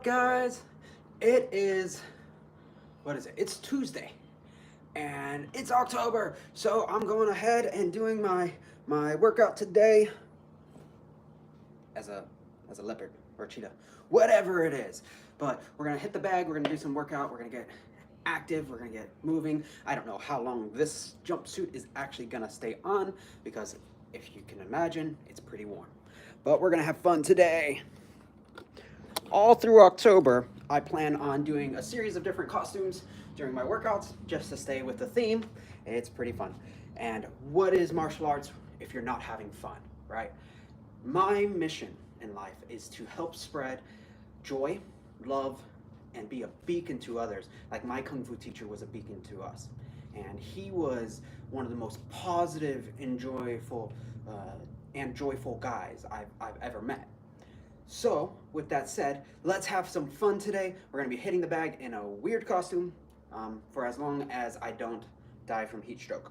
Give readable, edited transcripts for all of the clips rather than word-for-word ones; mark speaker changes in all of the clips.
Speaker 1: Guys, it is, what is it? It's Tuesday and it's October. So I'm going ahead and doing my workout today as a leopard or a cheetah, whatever it is. But we're gonna hit the bag, we're gonna do some workout, we're gonna get active, we're gonna get moving. I don't know how long this jumpsuit is actually gonna stay on because if you can imagine, it's pretty warm. But we're gonna have fun today. All through October, I plan on doing a series of different costumes during my workouts just to stay with the theme. It's pretty fun. And what is martial arts if you're not having fun, right? My mission in life is to help spread joy, love, and be a beacon to others. Like my Kung Fu teacher was a beacon to us. And he was one of the most positive and joyful guys I've ever met. So, with that said, let's have some fun today. We're gonna be hitting the bag in a weird costume for as long as I don't die from heat stroke.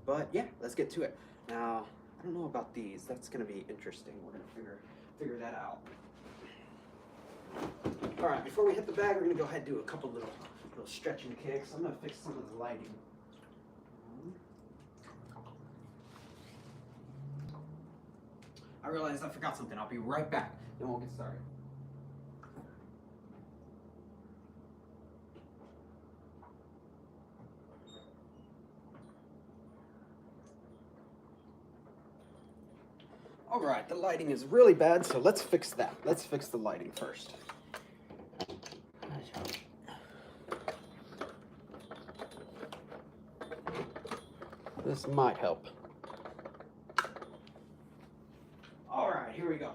Speaker 1: But yeah, let's get to it. Now, I don't know about these. That's gonna be interesting. We're gonna figure that out. All right, before we hit the bag, we're gonna go ahead and do a couple little stretching kicks. I'm gonna fix some of the lighting. I realized I forgot something. I'll be right back, then we'll get started. All right, the lighting is really bad, so let's fix that. Let's fix the lighting first. This might help. All right, here we go.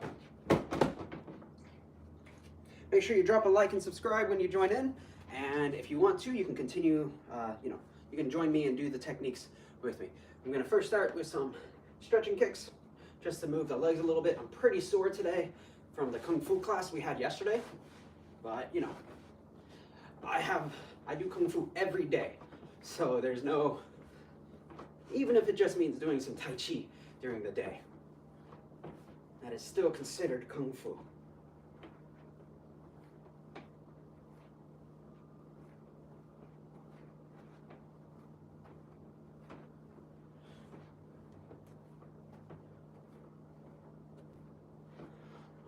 Speaker 1: Make sure you drop a like and subscribe when you join in. And if you want to, you can continue, you can join me and do the techniques with me. I'm gonna first start with some stretching kicks, just to move the legs a little bit. I'm pretty sore today from the Kung Fu class we had yesterday. But, I do Kung Fu every day. So there's no, even if it just means doing some Tai Chi during the day, that is still considered Kung Fu.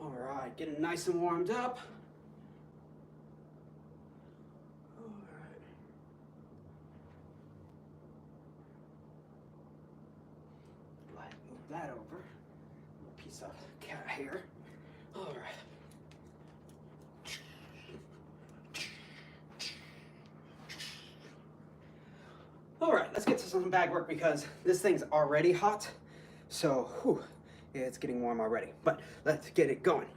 Speaker 1: All right, getting nice and warmed up. All right. Move that over. A piece of cat hair. All right. All right, let's get to some bag work because this thing's already hot. So, it's getting warm already. But let's get it going.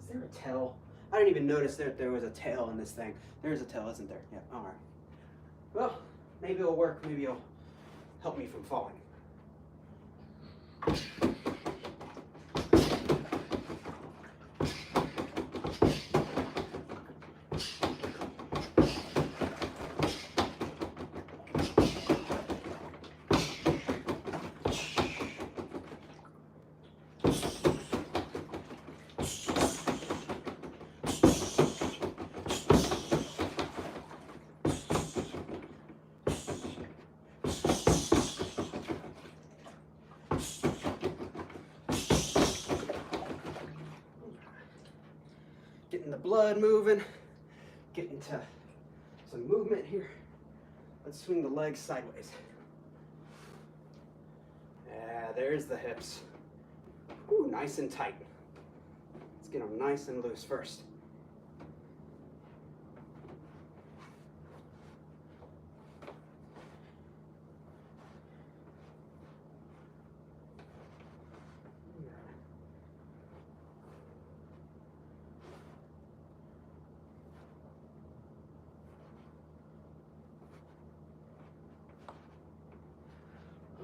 Speaker 1: Is there a tail? I didn't even notice that there was a tail in this thing. There's a tail, isn't there? Yeah, all right. Well, maybe it'll work. Maybe it'll help me from falling. Getting the blood moving, getting to some movement here. Let's swing the legs sideways. Yeah, there's the hips. Ooh, nice and tight. Let's get them nice and loose first.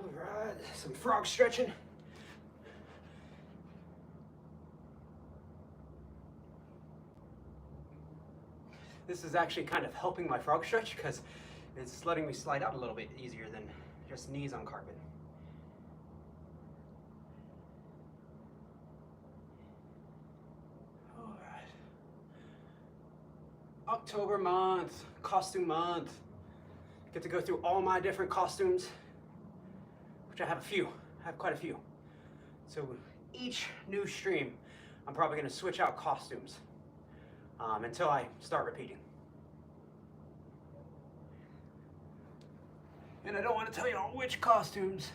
Speaker 1: All right, some frog stretching. This is actually kind of helping my frog stretch because it's letting me slide out a little bit easier than just knees on carpet. October month, costume month. Get to go through all my different costumes, which I have a few. I have quite a few. So each new stream, I'm probably going to switch out costumes until I start repeating. And I don't want to tell you all which costumes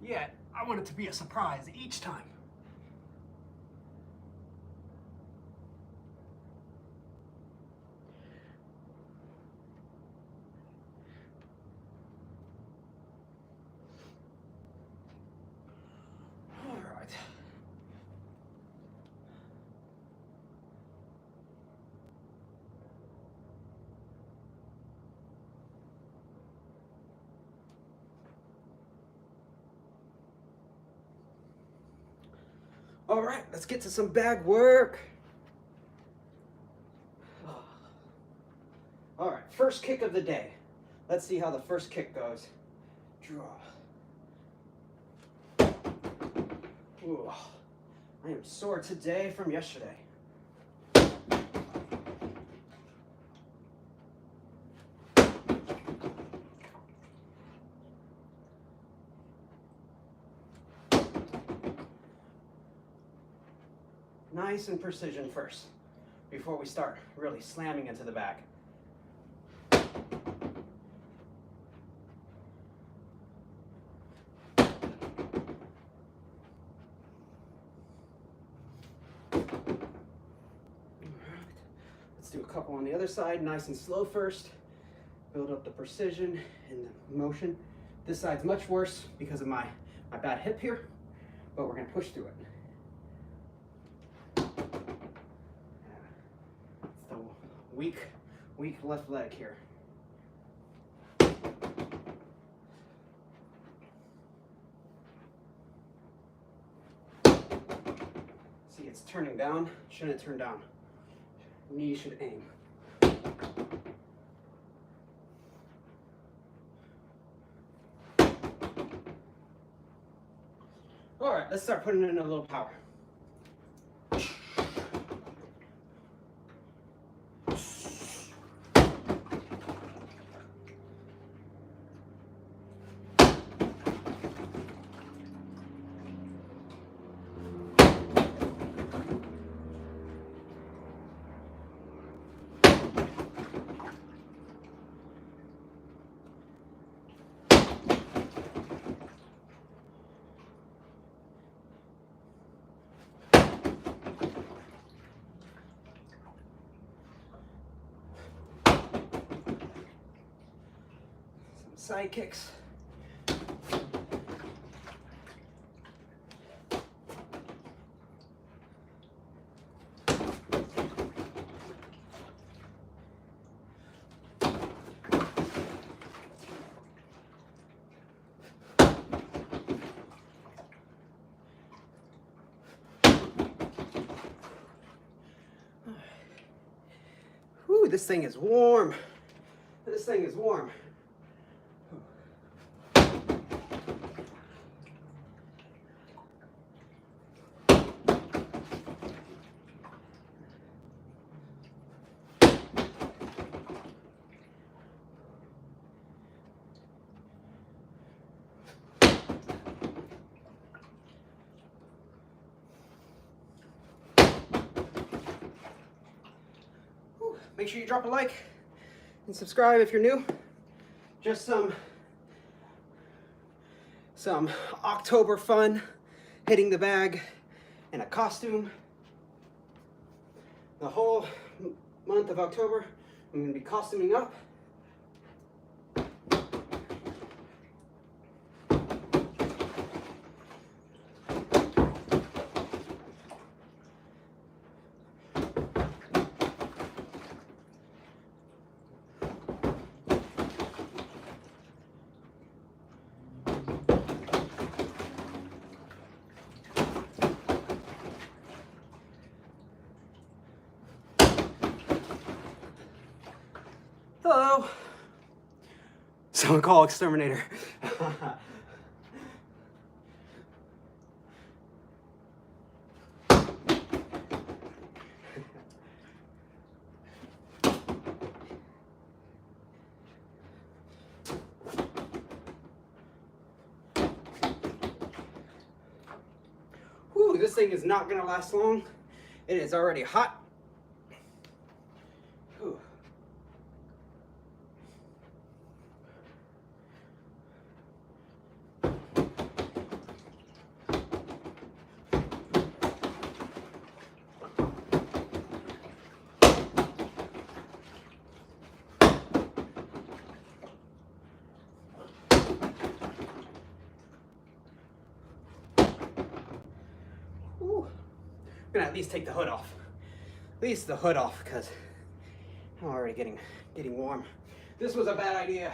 Speaker 1: yet. I want it to be a surprise each time. All right, let's get to some bag work. All right, first kick of the day. Let's see how the first kick goes. Draw. Ooh, I am sore today from yesterday. Nice and precision first, before we start really slamming into the bag. Let's do a couple on the other side, nice and slow first. Build up the precision and the motion. This side's much worse because of my bad hip here, but we're gonna push through it. Weak left leg here. See, it's turning down. Shouldn't turn down. Knee should aim. All right, let's start putting in a little power. Side kicks. Whew, this thing is warm. This thing is warm. Make sure you drop a like and subscribe if you're new. Just some October fun, hitting the bag in a costume. The whole month of October, I'm going to be costuming up. Hello. Someone call exterminator. this thing is not gonna last long. It is already hot. Whew. I'm gonna at least take the hood off. At least the hood off, because I'm already getting warm. This was a bad idea.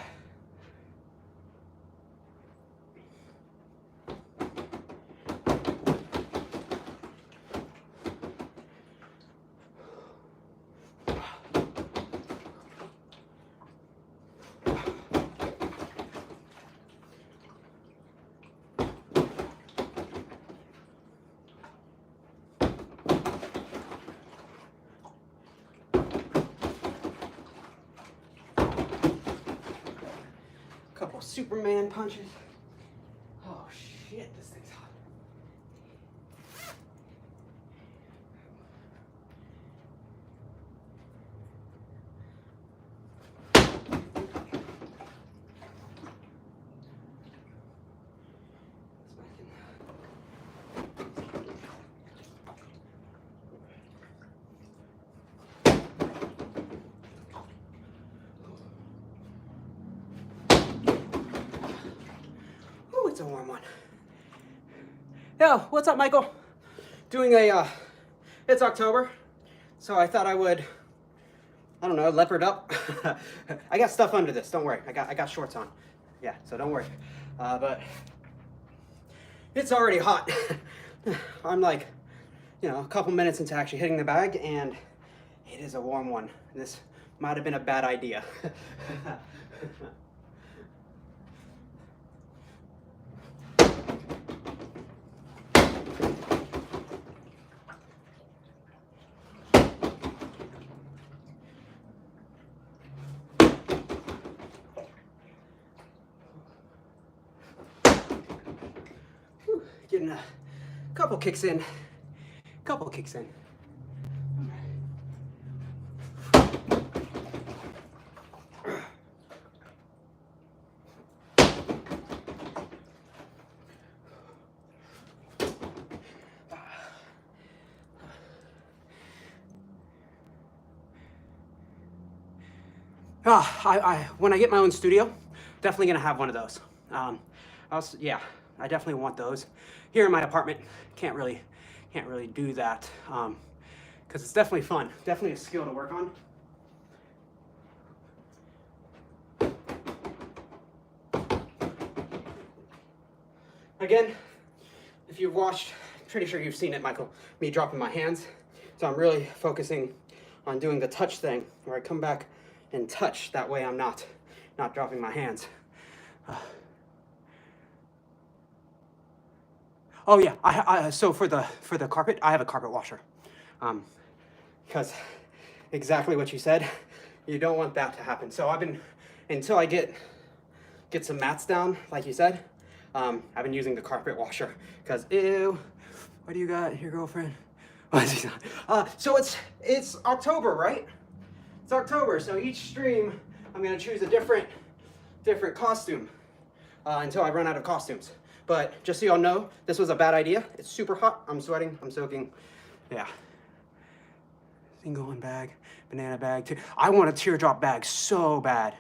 Speaker 1: Couple Superman punches. Oh shit, this thing's hot. It's a warm one. Yo, what's up, Michael? Doing it's October, so I thought I would, I don't know, leopard up. I got stuff under this, don't worry. I got shorts on. Yeah, so don't worry. But it's already hot. I'm like, you know, a couple minutes into actually hitting the bag, and it is a warm one. This might have been a bad idea. Getting a couple kicks in. When I get my own studio, definitely gonna have one of those. Yeah, I definitely want those. Here in my apartment, can't really do that because it's definitely fun. Definitely a skill to work on. Again, if you've watched, pretty sure you've seen it, Michael, me dropping my hands. So I'm really focusing on doing the touch thing, where I come back and touch. That way I'm not dropping my hands. Oh yeah, so for the carpet, I have a carpet washer. Because exactly what you said, you don't want that to happen. So until I get some mats down, like you said, I've been using the carpet washer. Because, ew, what do you got, your girlfriend? So it's October, right? It's October, so each stream, I'm gonna choose a different costume until I run out of costumes. But just so y'all know, this was a bad idea. It's super hot, I'm sweating, I'm soaking, yeah. Single one bag, banana bag, too. I want a teardrop bag so bad.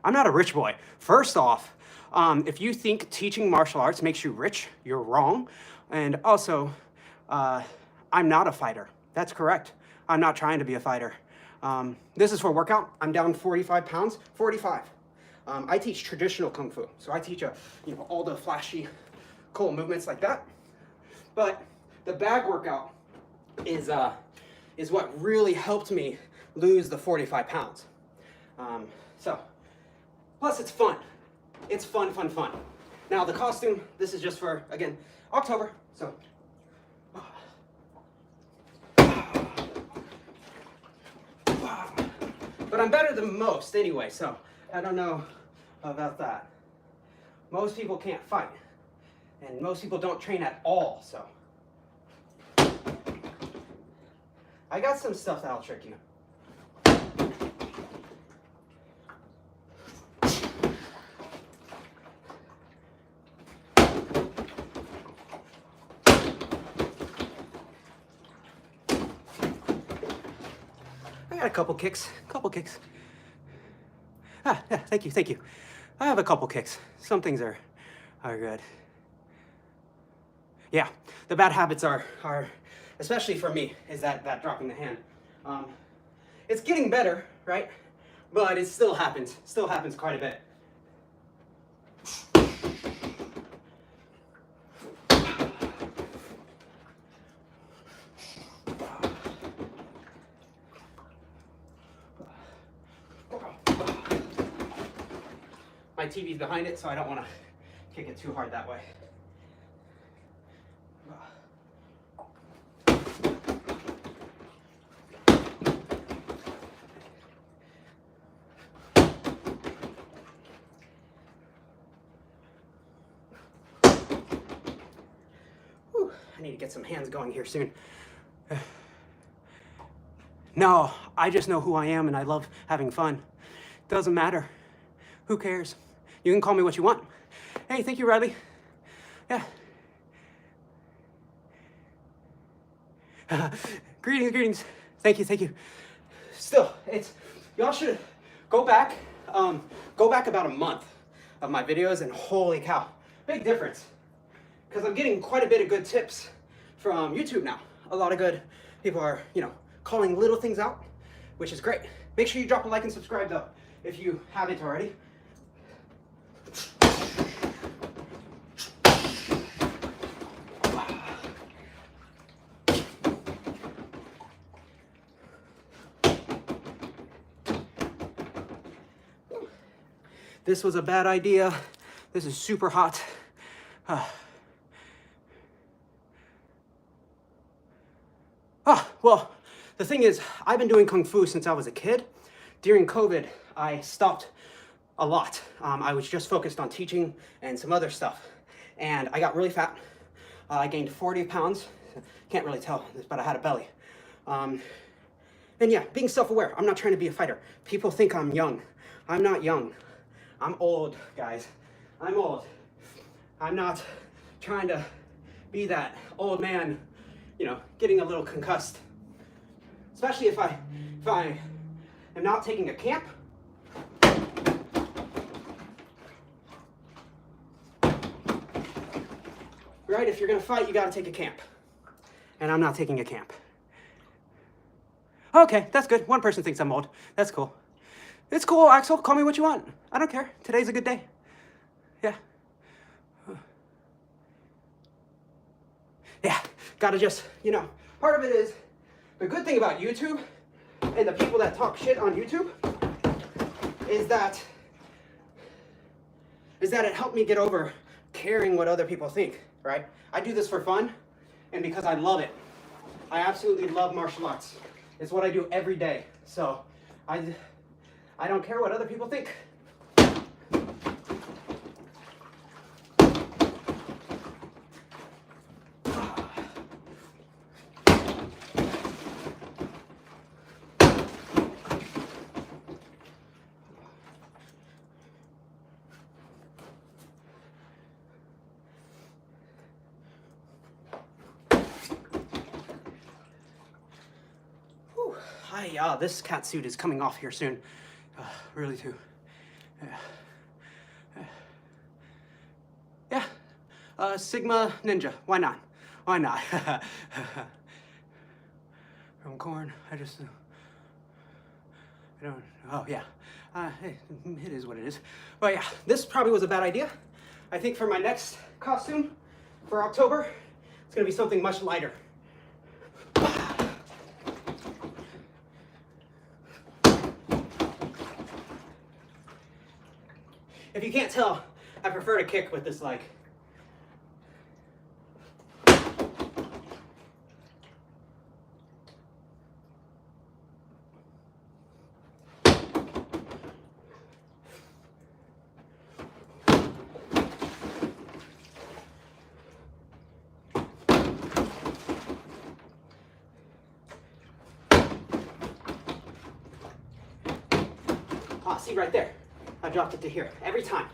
Speaker 1: I'm not a rich boy. First off, if you think teaching martial arts makes you rich, you're wrong. And also, I'm not a fighter. That's correct. I'm not trying to be a fighter. This is for workout. I'm down 45 pounds, 45. I teach traditional Kung Fu. So I teach all the flashy, cool movements like that. But the bag workout is what really helped me lose the 45 pounds. Plus it's fun. It's fun. Now the costume, this is just for, again, October, so. But I'm better than most anyway, so I don't know about that. Most people can't fight. And most people don't train at all, so. I got some stuff that'll trick you. I got a couple kicks. Ah, yeah, thank you. I have a couple kicks. Some things are good. Yeah, the bad habits are especially for me, is that dropping the hand. It's getting better, right? But it still happens quite a bit. My TV's behind it, so I don't want to kick it too hard that way. Whew, I need to get some hands going here soon. No, I just know who I am and I love having fun. Doesn't matter. Who cares? You can call me what you want. Hey, thank you, Riley. Yeah. Greetings. Thank you. Still, y'all should go back about a month of my videos, and holy cow, big difference. Because I'm getting quite a bit of good tips from YouTube now. A lot of good people are, calling little things out, which is great. Make sure you drop a like and subscribe though, if you haven't already. This was a bad idea. This is super hot. Well, the thing is, I've been doing Kung Fu since I was a kid. During COVID, I stopped a lot. I was just focused on teaching and some other stuff. And I got really fat. I gained 40 pounds. Can't really tell, but I had a belly. And yeah, being self-aware. I'm not trying to be a fighter. People think I'm young. I'm not young. I'm old, guys. I'm old. I'm not trying to be that old man, getting a little concussed. Especially if I am not taking a camp. Right? If you're gonna fight, you gotta take a camp. And I'm not taking a camp. Okay, that's good. One person thinks I'm old. That's cool. It's cool, Axel. Call me what you want. I don't care. Today's a good day. Yeah. Yeah, gotta just, part of it is, the good thing about YouTube and the people that talk shit on YouTube is that it helped me get over caring what other people think, right? I do this for fun and because I love it. I absolutely love martial arts. It's what I do every day. So I don't care what other people think. Hi, this cat suit is coming off here soon. Really too. Yeah. Sigma Ninja. Why not? From corn. I don't. Oh yeah. Hey, it is what it is. But yeah, this probably was a bad idea. I think for my next costume for October, it's gonna be something much lighter. If you can't tell, I prefer to kick with this leg. Ah, see right there. I dropped it to here every time.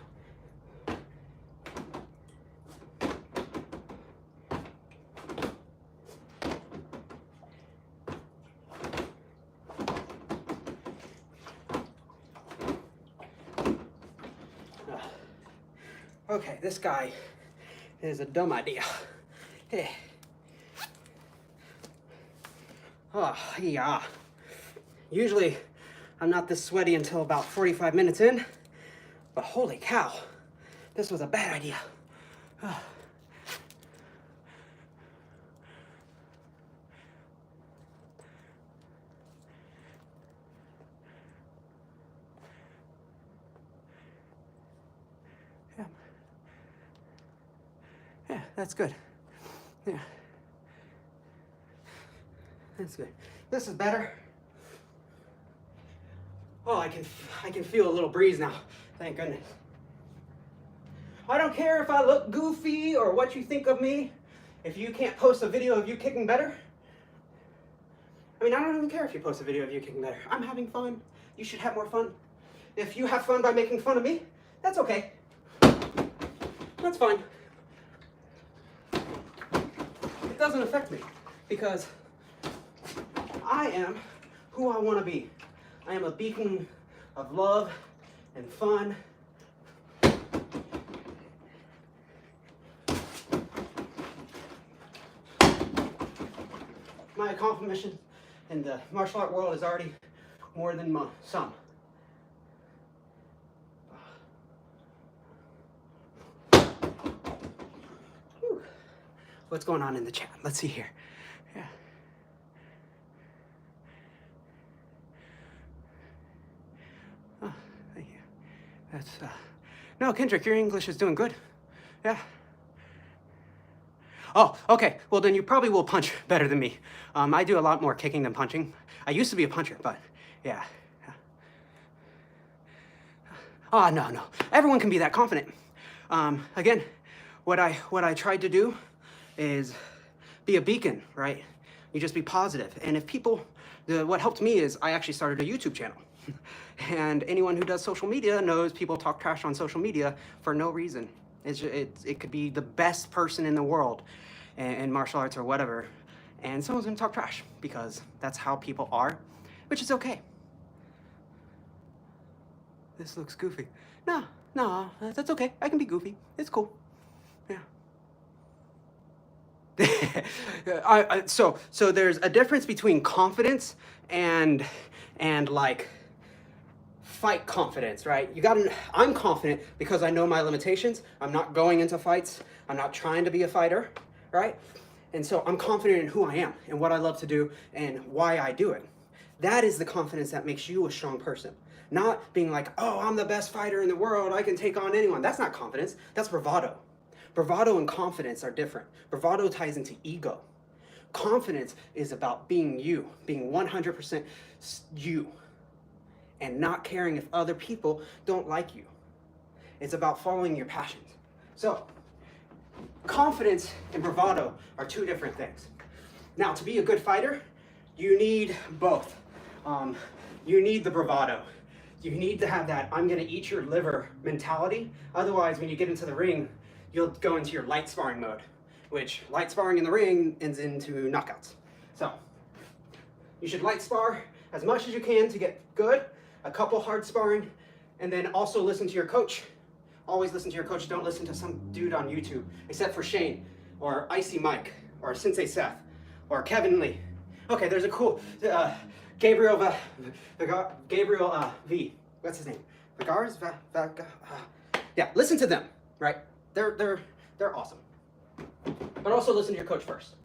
Speaker 1: Okay, this guy is a dumb idea. Hey. Oh, yeah. Usually, I'm not this sweaty until about 45 minutes in, but holy cow, this was a bad idea. Oh. Yeah. Yeah, that's good. Yeah. That's good. This is better. Oh, I can feel a little breeze now. Thank goodness. I don't care if I look goofy or what you think of me. If you can't post a video of you kicking better, I mean, I don't even care if you post a video of you kicking better. I'm having fun. You should have more fun. If you have fun by making fun of me, that's okay. That's fine. It doesn't affect me because I am who I want to be. I am a beacon of love and fun. My accomplishment in the martial art world is already more than some. Whew. What's going on in the chat? Let's see here. Yeah. Oh, thank you. That's, no, Kendrick, your English is doing good. Yeah. Oh, okay. Well, then you probably will punch better than me. I do a lot more kicking than punching. I used to be a puncher, but yeah. Oh, no. Everyone can be that confident. Again, what I tried to do is be a beacon, right? You just be positive. And if people, what helped me is I actually started a YouTube channel. And anyone who does social media knows people talk trash on social media for no reason. It could be the best person in the world in martial arts or whatever, and someone's gonna talk trash because that's how people are, which is okay. This looks goofy. No, that's okay. I can be goofy. It's cool. Yeah. So there's a difference between confidence and like fight confidence, right? I'm confident because I know my limitations. I'm not going into fights. I'm not trying to be a fighter, right? And so I'm confident in who I am and what I love to do and why I do it. That is the confidence that makes you a strong person. Not being like, oh, I'm the best fighter in the world. I can take on anyone. That's not confidence. That's bravado. Bravado and confidence are different. Bravado ties into ego. Confidence is about being you, being 100% you, and not caring if other people don't like you. It's about following your passions. So, confidence and bravado are two different things. Now, to be a good fighter, you need both. You need the bravado. You need to have that I'm gonna eat your liver mentality. Otherwise, when you get into the ring, you'll go into your light sparring mode, which light sparring in the ring ends into knockouts. So, you should light spar as much as you can to get good, a couple hard sparring, and then also listen to your coach. Always listen to your coach. Don't listen to some dude on YouTube, except for Shane, or Icy Mike, or Sensei Seth, or Kevin Lee. Okay, there's a cool Gabriel V. What's his name? Vigars? Yeah, listen to them. Right? They're awesome. But also listen to your coach first.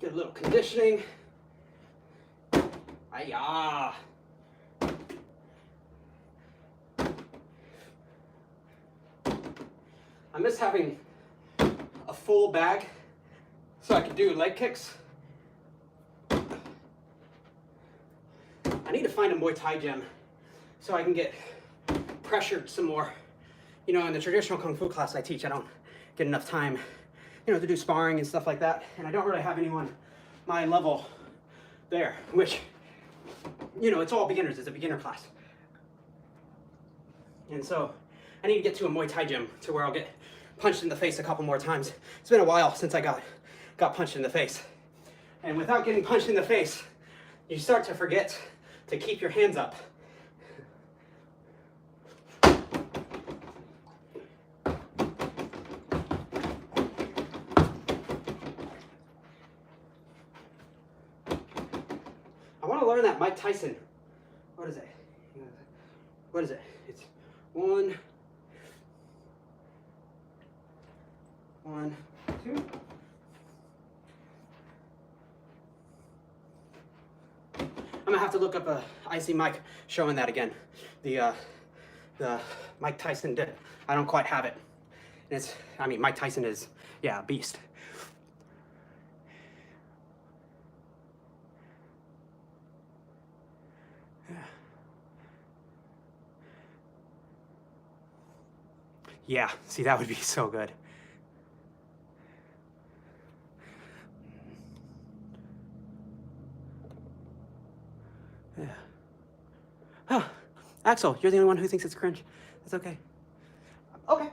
Speaker 1: Get a little conditioning. Hi-ya. I miss having a full bag so I could do leg kicks. I need to find a Muay Thai gym so I can get pressured some more. You know, in the traditional Kung Fu class I teach, I don't get enough time, you know, to do sparring and stuff like that. And I don't really have anyone my level there, which, you know, it's all beginners. It's a beginner class. And so I need to get to a Muay Thai gym to where I'll get punched in the face a couple more times. It's been a while since I got punched in the face. And without getting punched in the face, you start to forget to keep your hands up. I want to learn that Mike Tyson. What is it? What is it? It's 1, 1, 2. I'm gonna have to look up a Icy Mike showing that again. The Mike Tyson did. I don't quite have it. And it's, I mean, Mike Tyson is, yeah, a beast. Yeah, see, that would be so good. Yeah. Huh. Axel, you're the only one who thinks it's cringe. That's okay. Okay.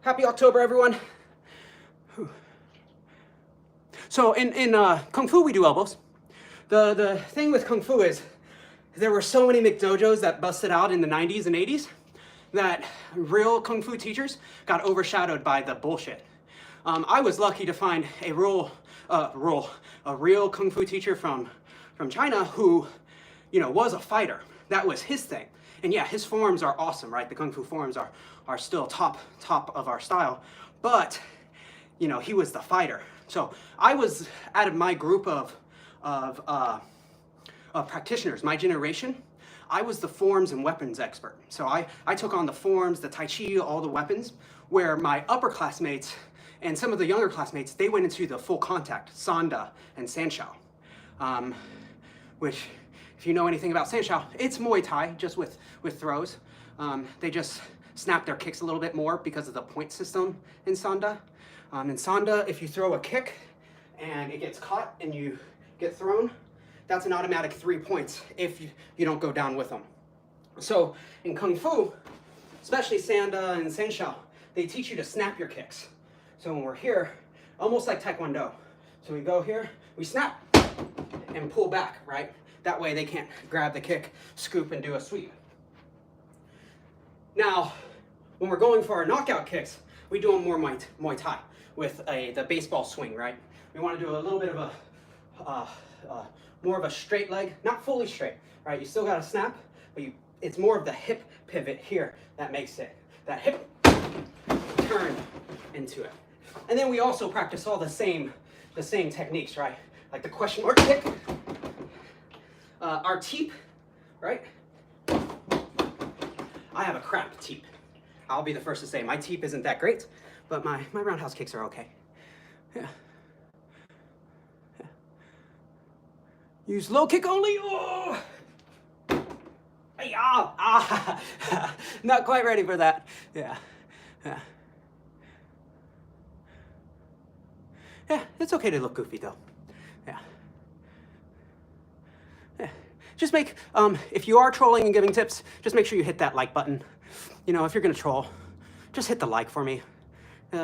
Speaker 1: Happy October, everyone. Whew. So in Kung Fu, we do elbows. The thing with Kung Fu is there were so many McDojos that busted out in the 90s and 80s that real Kung Fu teachers got overshadowed by the bullshit. I was lucky to find a real Kung Fu teacher from China who, you know, was a fighter. That was his thing. And yeah, his forms are awesome, right? The Kung Fu forms are still top of our style. But, you know, he was the fighter. So I was out of my group of practitioners, my generation, I was the forms and weapons expert. So I took on the forms, the Tai Chi, all the weapons, where my upper classmates and some of the younger classmates, they went into the full contact, Sanda and Sanshao, which, if you know anything about Sanshao, it's Muay Thai, just with throws. They just snap their kicks a little bit more because of the point system in Sanda. In Sanda, if you throw a kick and it gets caught and you get thrown, that's an automatic 3 points if you don't go down with them. So in Kung Fu, especially Sanda and Sanshao, they teach you to snap your kicks. So when we're here, almost like Taekwondo. So we go here, we snap and pull back, right? That way they can't grab the kick, scoop, and do a sweep. Now, when we're going for our knockout kicks, we do them more Muay Thai with the baseball swing, right? We want to do a little bit of a more of a straight leg, not fully straight, right? You still got to snap, but it's more of the hip pivot here that makes it, that hip turn into it. And then we also practice all the same techniques, right? Like the question mark kick, our teep, right? I have a crap teep. I'll be the first to say my teep isn't that great, but my roundhouse kicks are okay. Yeah. Use low kick only. Oh! Not quite ready for that. Yeah. Yeah. Yeah, it's okay to look goofy though. Yeah. just make, if you are trolling and giving tips, just make sure you hit that like button. You know, if you're gonna troll, just hit the like for me.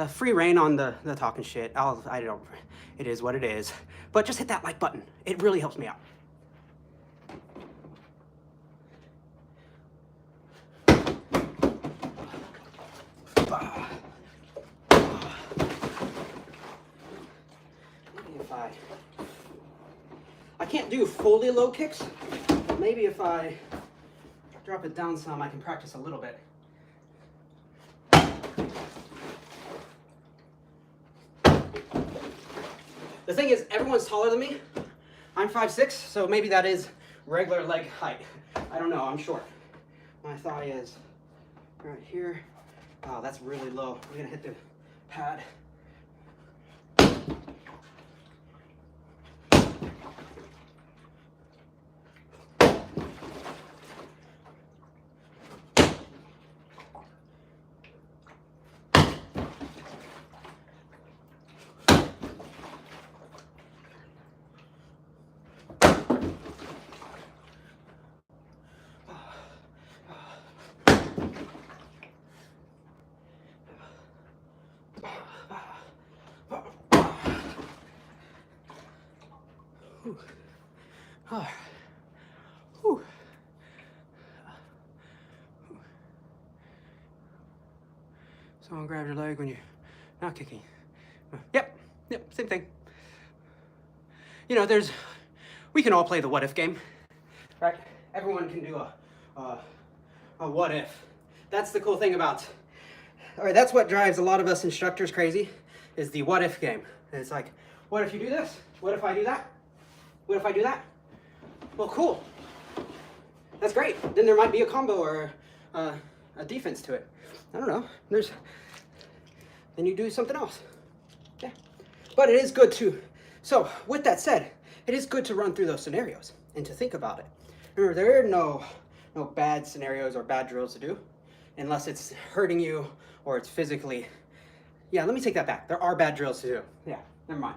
Speaker 1: Free reign on the talking shit. It is what it is. But just hit that like button. It really helps me out. Maybe if I can't do fully low kicks, but maybe if I drop it down some, I can practice a little bit. The thing is, everyone's taller than me. I'm 5'6", so maybe that is regular leg height. I don't know, I'm short. My thigh is right here. Oh, that's really low. I'm gonna hit the pad. Oh. Whew. Someone grab your leg when you're not kicking. Yep, same thing. You know, we can all play the what if game, right? Everyone can do a what if. That's the cool thing about, or that's what drives a lot of us instructors crazy, is the what if game. And it's like, what if you do this? What if I do that? What if I do that? Well, cool. That's great. Then there might be a combo or a defense to it. I don't know. Then you do something else. Yeah. But it is good to, so with that said, it is good to run through those scenarios and to think about it. Remember, there are no bad scenarios or bad drills to do unless it's hurting you or it's physically, yeah, let me take that back. There are bad drills to do. Yeah, never mind.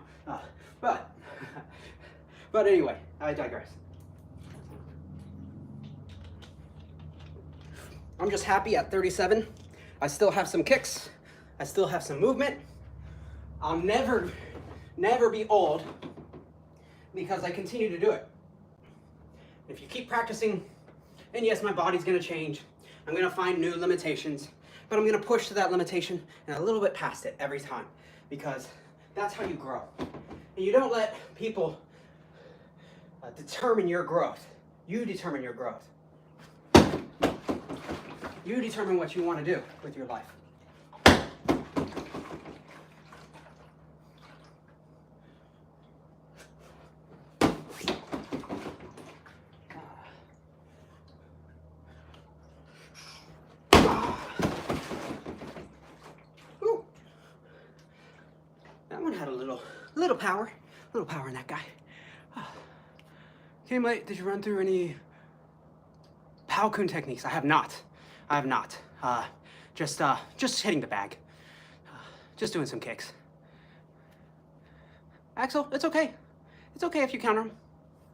Speaker 1: But anyway, I digress. I'm just happy at 37. I still have some kicks. I still have some movement. I'll never be old because I continue to do it. If you keep practicing, and yes, my body's gonna change. I'm gonna find new limitations, but I'm gonna push to that limitation and a little bit past it every time because that's how you grow. And you don't let people determine your growth. You determine your growth. You determine what you want to do with your life. Ooh. That one had a little power in that guy. Came late. Did you run through any Palcoon techniques? I have not. Just hitting the bag. Just doing some kicks. Axel, it's okay. It's okay if you counter them.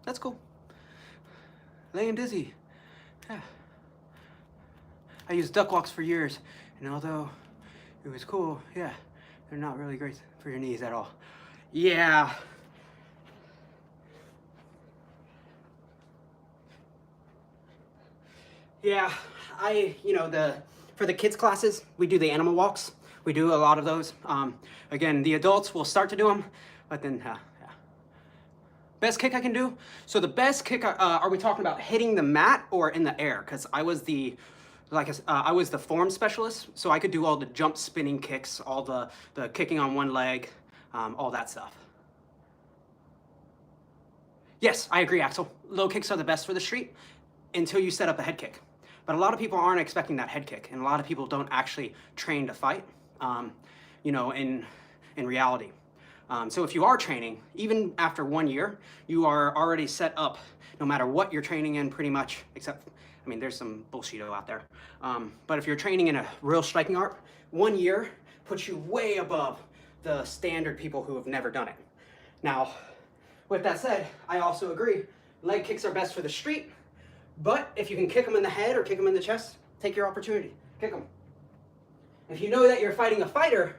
Speaker 1: That's cool. Laying dizzy. Yeah. I used duck walks for years, and although it was cool, yeah, they're not really great for your knees at all. Yeah. Yeah, for the kids classes, we do the animal walks. We do a lot of those. Again, the adults will start to do them, but then, yeah. Best kick I can do? So the best kick, are we talking about hitting the mat or in the air? Because I was the form specialist, so I could do all the jump spinning kicks, all the kicking on one leg, all that stuff. Yes, I agree, Axel. Low kicks are the best for the street until you set up a head kick. But a lot of people aren't expecting that head kick, and a lot of people don't actually train to fight, in reality. So if you are training, even after 1 year, you are already set up, no matter what you're training in pretty much, except, there's some bullshit out there. But if you're training in a real striking art, 1 year puts you way above the standard people who have never done it. Now, with that said, I also agree, leg kicks are best for the street, But if you can kick them in the head or kick them in the chest, take your opportunity. Kick them. If you know that you're fighting a fighter,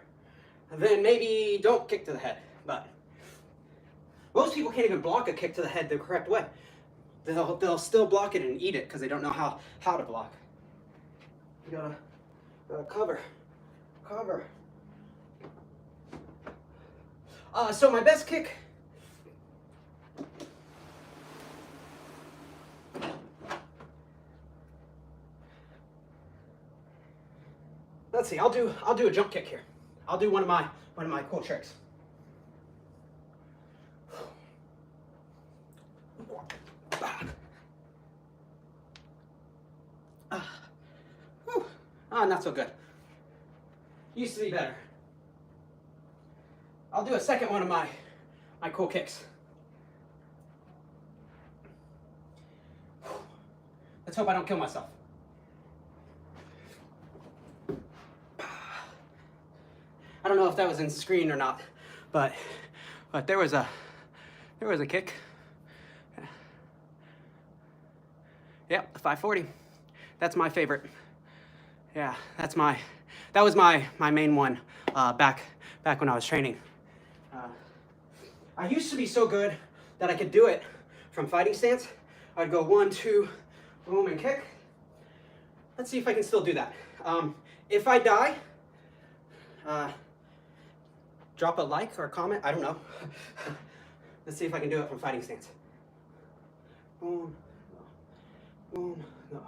Speaker 1: then maybe don't kick to the head. But most people can't even block a kick to the head the correct way. They'll still block it and eat it because they don't know how to block. You gotta cover. So my best kick. Let's see. I'll do a jump kick here. I'll do one of my cool tricks. Not so good. Used to be better. I'll do a second one of my cool kicks. Let's hope I don't kill myself. I don't know if that was in screen or not, but there was a kick. Yep, the 540. That's my favorite. Yeah, that was my main one back when I was training. I used to be so good that I could do it from fighting stance. I'd go 1, 2, boom, and kick. Let's see if I can still do that. If I die, drop a like or a comment. I don't know. Let's see if I can do it from fighting stance. Boom, no. Boom, no.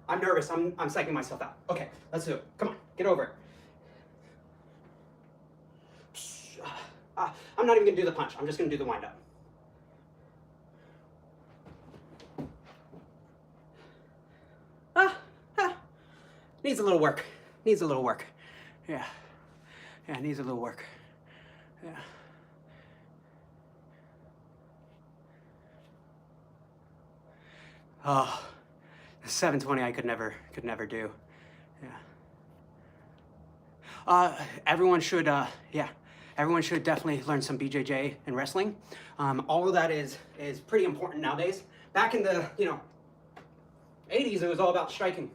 Speaker 1: I'm nervous. I'm psyching myself out. Okay, let's do it. Come on, get over it. I'm not even gonna do the punch. I'm just gonna do the wind up. Needs a little work. Needs a little work. Yeah, needs a little work. Yeah. Oh. 720 I could never do. Yeah. Everyone should definitely learn some BJJ and wrestling. All of that is pretty important nowadays. Back in the 80s, it was all about striking.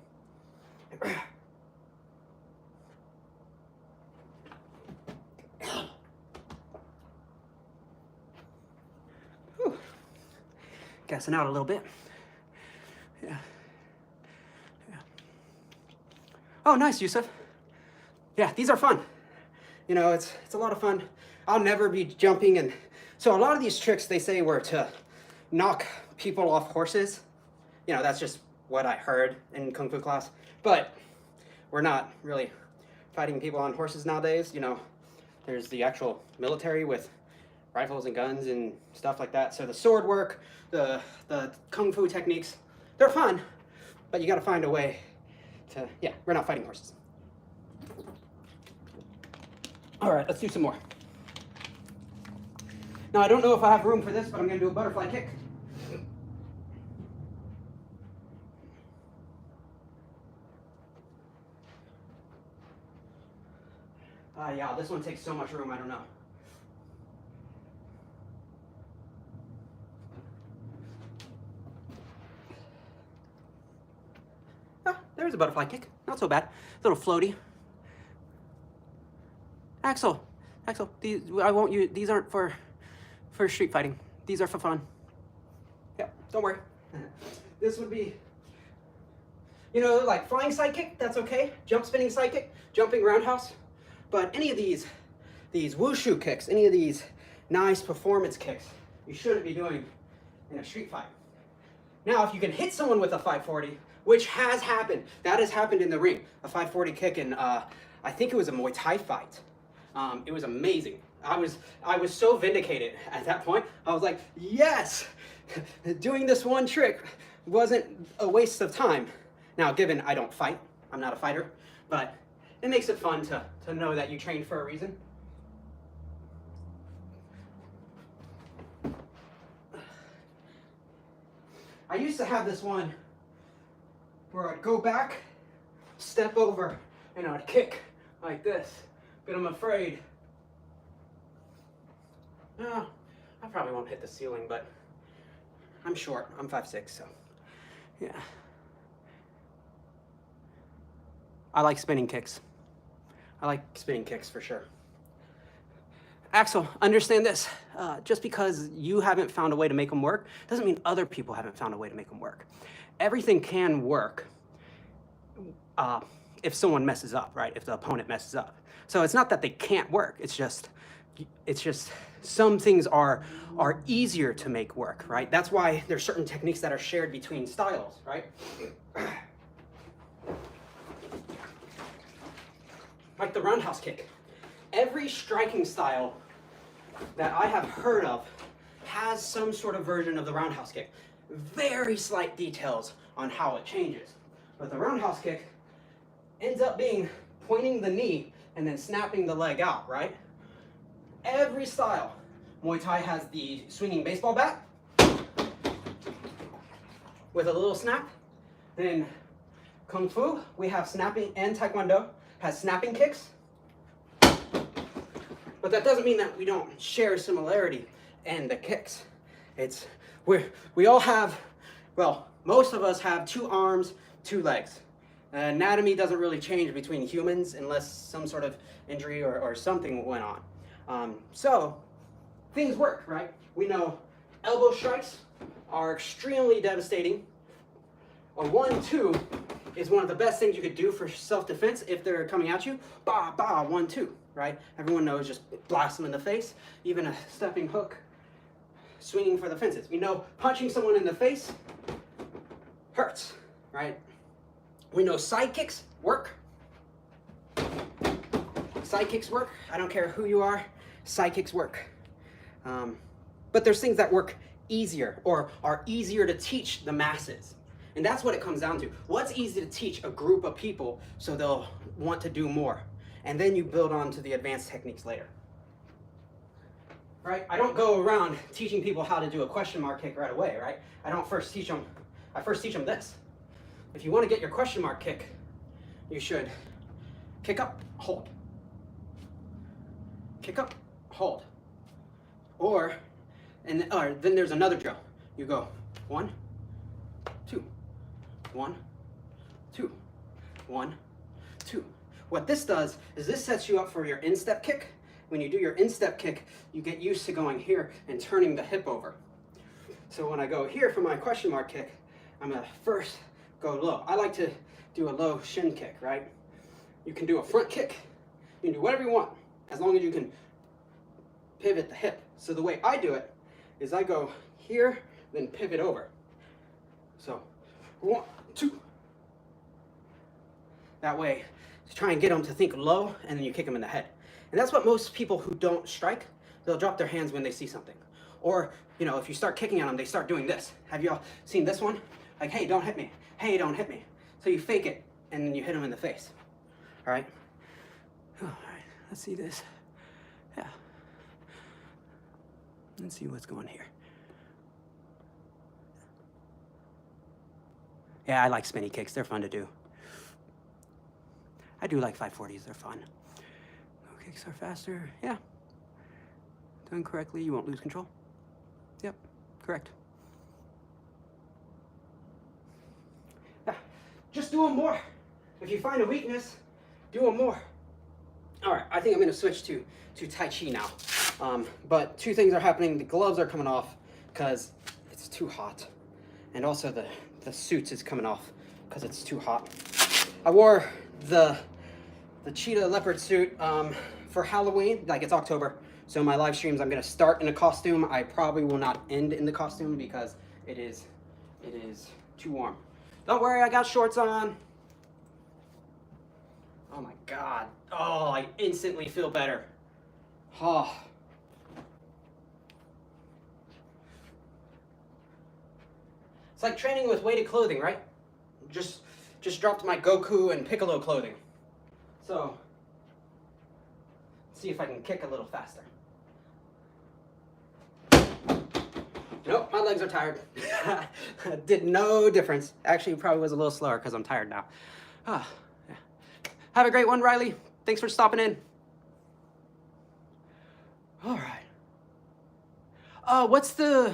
Speaker 1: Whew. Gassing out a little bit. Yeah. Oh, nice, Yusuf. Yeah, these are fun. It's a lot of fun. I'll never be jumping, and so a lot of these tricks they say were to knock people off horses. That's just what I heard in Kung Fu class. But we're not really fighting people on horses nowadays. There's the actual military with rifles and guns and stuff like that. So the sword work, the Kung Fu techniques, they're fun, but you got to find a way to, we're not fighting horses. All right, let's do some more. Now, I don't know if I have room for this, but I'm going to do a butterfly kick. Yeah, this one takes so much room, I don't know. There's a butterfly kick. Not so bad. A little floaty. Axel, these aren't for street fighting. These are for fun. Yeah, don't worry. This would be, like flying side kick, that's okay. Jump spinning side kick, jumping roundhouse. But any of these wushu kicks, any of these nice performance kicks, you shouldn't be doing in a street fight. Now, if you can hit someone with a 540, which has happened, that has happened in the ring, a 540 kick in, I think it was a Muay Thai fight. It was amazing. I was so vindicated at that point. I was like, yes, doing this one trick wasn't a waste of time. Now, given I don't fight, I'm not a fighter, but it makes it fun to know that you trained for a reason. I used to have this one where I'd go back, step over, and I'd kick like this, but I'm afraid. No, I probably won't hit the ceiling, but I'm short. I'm 5'6", so yeah. I like spinning kicks. I like spinning kicks for sure. Axel, understand this. Just because you haven't found a way to make them work doesn't mean other people haven't found a way to make them work. Everything can work if someone messes up, right? If the opponent messes up. So it's not that they can't work. It's just some things are easier to make work, right? That's why there's certain techniques that are shared between styles, right? Like the roundhouse kick. Every striking style that I have heard of has some sort of version of the roundhouse kick. Very slight details on how it changes. But the roundhouse kick ends up being pointing the knee and then snapping the leg out, right? Every style. Muay Thai has the swinging baseball bat with a little snap. Then Kung Fu, we have snapping, and Taekwondo has snapping kicks. But that doesn't mean that we don't share a similarity in the kicks. We all have, well, most of us have 2 arms, 2 legs. Anatomy doesn't really change between humans unless some sort of injury or something went on. So things work, right? We know elbow strikes are extremely devastating. A 1-2 is one of the best things you could do for self-defense if they're coming at you. Bah, bah, 1-2, right? Everyone knows, just blast them in the face. Even a stepping hook, swinging for the fences. We know punching someone in the face hurts, right? We know side kicks work. Side kicks work. I don't care who you are, side kicks work. But there's things that work easier or are easier to teach the masses. And that's what it comes down to. What's easy to teach a group of people so they'll want to do more? And then you build on to the advanced techniques later. Right? I don't go around teaching people how to do a question mark kick right away, right? I first teach them this. If you want to get your question mark kick, you should kick up, hold. Kick up, hold. Or then there's another drill. You go 1, 2, 1, 2, 1, 2. What this does is this sets you up for your instep kick. When you do your instep kick, you get used to going here and turning the hip over. So when I go here for my question mark kick, I'm gonna first go low. I like to do a low shin kick, right? You can do a front kick. You can do whatever you want, as long as you can pivot the hip. So the way I do it is I go here, then pivot over. So 1, 2. That way, try and get them to think low, and then you kick them in the head. And that's what most people who don't strike, they'll drop their hands when they see something. Or, you know, if you start kicking at them, they start doing this. Have y'all seen this one? Like, hey, don't hit me. Hey, don't hit me. So you fake it, and then you hit them in the face. All right? All right, let's see this. Yeah. Let's see what's going here. Yeah, I like spinny kicks. They're fun to do. I do like 540s. They're fun. Low kicks are faster. Yeah. Done correctly, you won't lose control. Yep, correct. Yeah, just do them more. If you find a weakness, do them more. All right, I think I'm going to switch to Tai Chi now. But 2 things are happening. The gloves are coming off because it's too hot. And also the suits is coming off because it's too hot. I wore the cheetah leopard suit for Halloween. Like, it's October. So my live streams, I'm going to start in a costume. I probably will not end in the costume because it is too warm. Don't worry, I got shorts on. Oh my God. Oh, I instantly feel better. Oh. It's like training with weighted clothing, right? Just dropped my Goku and Piccolo clothing. So, let's see if I can kick a little faster. Nope, my legs are tired. Did no difference. Actually, probably was a little slower because I'm tired now. Yeah. Have a great one, Riley. Thanks for stopping in. All right. What's the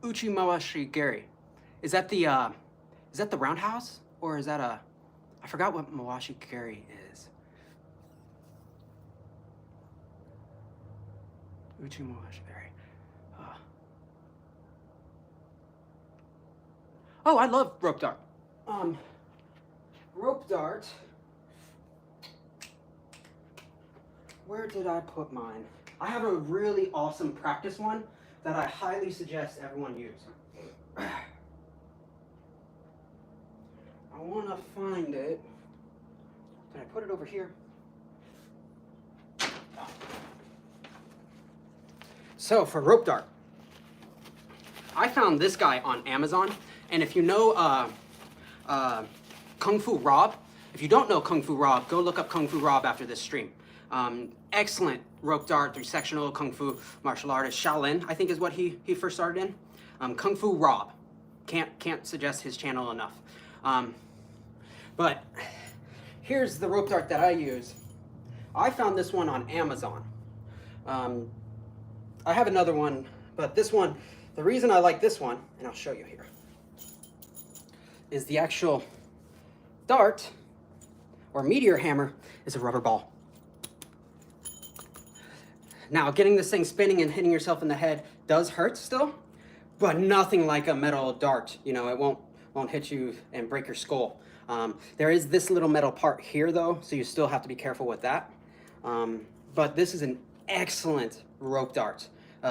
Speaker 1: Uchi Mawashi Gary? Is that the roundhouse, or is that a? I forgot what Mawashi Gary is. Uchi Mawashi Gary. Oh, I love rope dart. Rope dart. Where did I put mine? I have a really awesome practice one that I highly suggest everyone use. I want to find it. Did I put it over here? So for rope dart, I found this guy on Amazon, and if you know Kung Fu Rob, if you don't know Kung Fu Rob, go look up Kung Fu Rob after this stream. Excellent rope dart, 3-sectional Kung Fu martial artist. Shaolin, I think is what he first started in. Kung Fu Rob. Can't suggest his channel enough. But here's the rope dart that I use. I found this one on Amazon. I have another one, but this one, the reason I like this one, and I'll show you here, is the actual dart or meteor hammer is a rubber ball. Now, getting this thing spinning and hitting yourself in the head does hurt still, but nothing like a metal dart. You know, it won't hit you and break your skull. There is this little metal part here though, so you still have to be careful with that. But this is an excellent rope dart,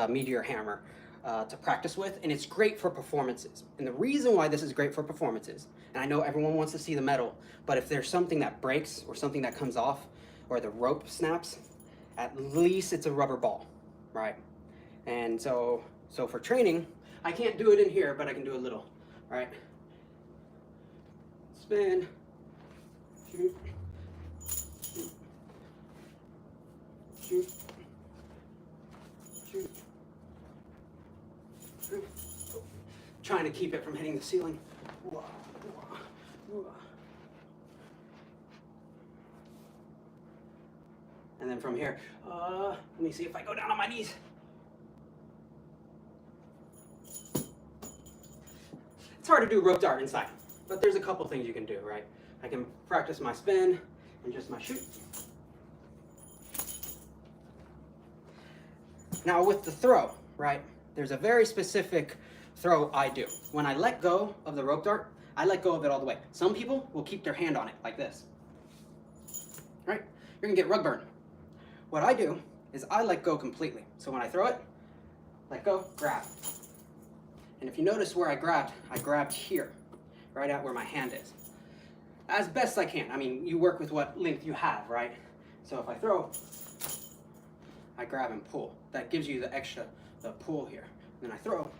Speaker 1: meteor hammer to practice with, and it's great for performances. And the reason why this is great for performances, and I know everyone wants to see the metal, but if there's something that breaks or something that comes off or the rope snaps, at least it's a rubber ball, right? And so for training, I can't do it in here, but I can do a little, right? Spin, shoot, shoot, shoot, shoot, shoot. Trying to keep it from hitting the ceiling. And then from here, let me see if I go down on my knees. It's hard to do rope dart inside, but there's a couple things you can do, right? I can practice my spin and just my shoot. Now with the throw, right? There's a very specific throw I do. When I let go of the rope dart, I let go of it all the way. Some people will keep their hand on it like this, right? You're gonna get rug burn. What I do is I let go completely. So when I throw it, let go, grab. And if you notice where I grabbed here, right at where my hand is. As best I can. I mean, you work with what length you have, right? So if I throw, I grab and pull. That gives you the pull here. And then I throw.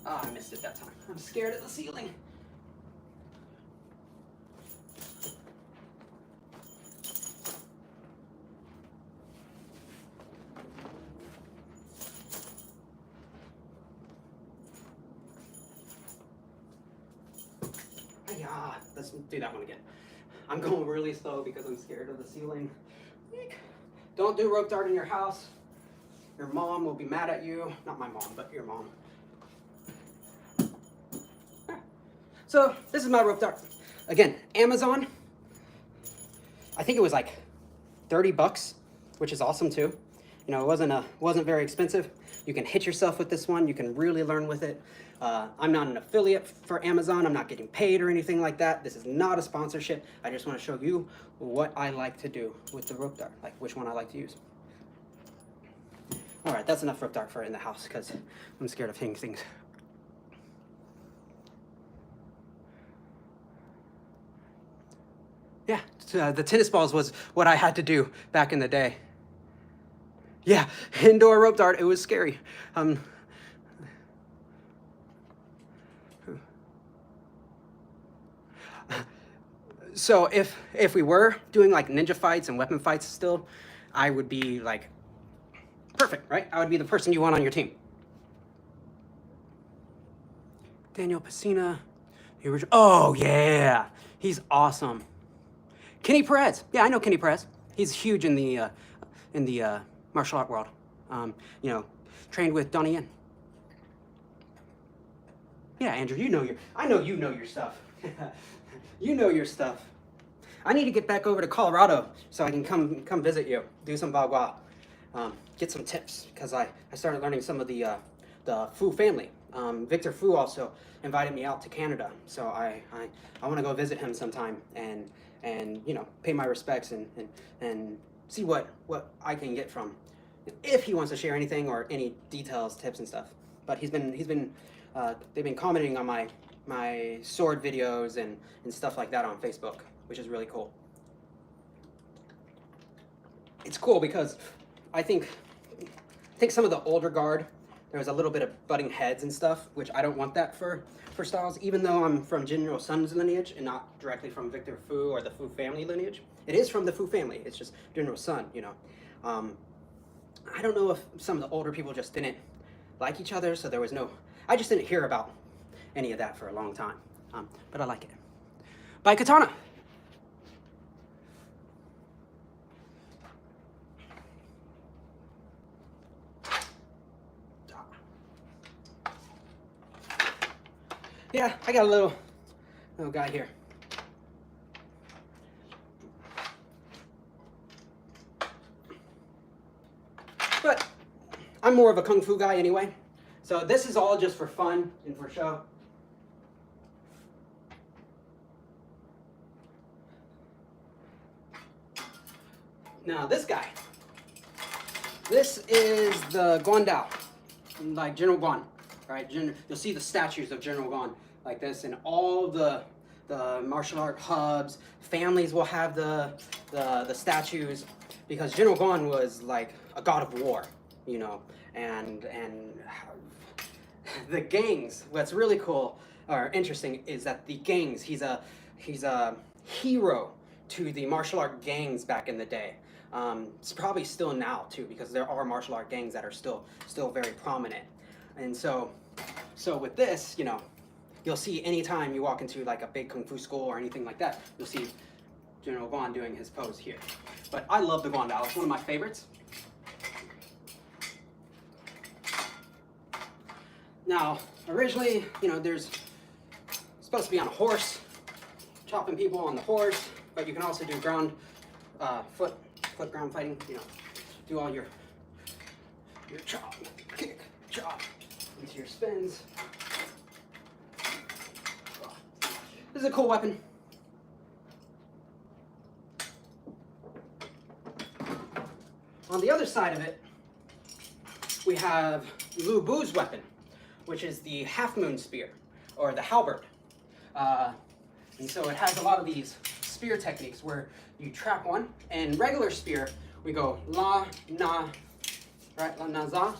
Speaker 1: Ah, I missed it that time. I'm scared of the ceiling. Yeah, let's do that one again. I'm going really slow because I'm scared of the ceiling. Don't do rope dart in your house. Your mom will be mad at you. Not my mom, but your mom. So this is my rope dart. Again, Amazon. I think it was like 30 bucks, which is awesome too. You know, it wasn't very expensive. You can hit yourself with this one. You can really learn with it. I'm not an affiliate for Amazon. I'm not getting paid or anything like that. This is not a sponsorship. I just want to show you what I like to do with the rope dart, like which one I like to use. All right, that's enough rope dart for in the house because I'm scared of hitting things. Yeah, the tennis balls was what I had to do back in the day. Yeah, indoor rope dart, it was scary. So if we were doing like ninja fights and weapon fights still, I would be like perfect, right? I would be the person you want on your team. Daniel Pacina, the original. Oh yeah, he's awesome. Kenny Perez. Yeah, I know Kenny Perez. He's huge in the martial art world. You know, trained with Donnie Yen. Yeah, Andrew, I know you know your stuff. You know your stuff. I need to get back over to Colorado so I can come visit you, do some bagua, get some tips, because I started learning some of the Fu family. Victor Fu also invited me out to Canada, so I want to go visit him sometime and you know, pay my respects and see what I can get from, if he wants to share anything or any details, tips and stuff. But they've been commenting on my sword videos and stuff like that on Facebook, which is really cool. It's cool because I think some of the older guard, there was a little bit of butting heads and stuff, which I don't want that for styles, even though I'm from General Sun's lineage and not directly from Victor Fu or the Fu family lineage. It is from the Fu family, it's just General Sun, you know. I don't know if some of the older people just didn't like each other, so I just didn't hear about any of that for a long time, but I like it. Bye, Katana. Yeah, I got a little guy here. But I'm more of a kung fu guy anyway, so this is all just for fun and for show. Now this guy, this is the Guandao, like General Guan, right? You'll see the statues of General Guan like this, and all the martial art hubs, families will have the statues, because General Guan was like a god of war, you know, and the gangs. What's really cool or interesting is that the gangs, he's a hero to the martial art gangs back in the day. It's probably still now too, because there are martial art gangs that are still very prominent. And so with this, you know, you'll see anytime you walk into like a big kung fu school or anything like that, you'll see General Guan doing his pose here. But I love the Guandao. It's one of my favorites. Now, originally, you know, there's supposed to be on a horse, chopping people on the horse, but you can also do foot ground fighting, you know, do all your chop, kick, chop, into your spins. This is a cool weapon. On the other side of it, we have Lu Bu's weapon, which is the half moon spear, or the halberd. And so it has a lot of these spear techniques where you trap one, and regular spear, we go la, na, right, la, na, za.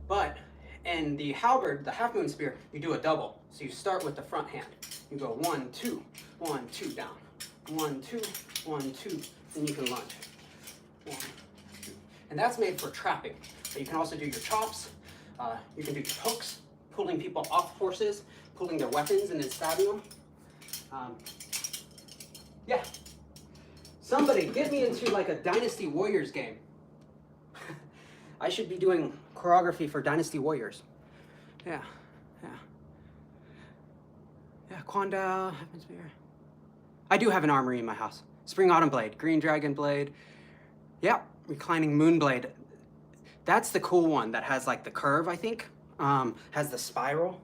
Speaker 1: But in the halberd, the half moon spear, you do a double. So you start with the front hand. You go 1, 2, 1, 2, down. 1, 2, 1, 2, and you can lunge. 1, 2. And that's made for trapping. But you can also do your chops. You can do your hooks, pulling people off horses, pulling their weapons and then stabbing them. Yeah. Somebody get me into like a Dynasty Warriors game. I should be doing choreography for Dynasty Warriors. Yeah. Guandao, Spear. I do have an armory in my house. Spring Autumn Blade, Green Dragon Blade. Yeah, Reclining Moon Blade. That's the cool one that has like the curve, I think. Has the spiral.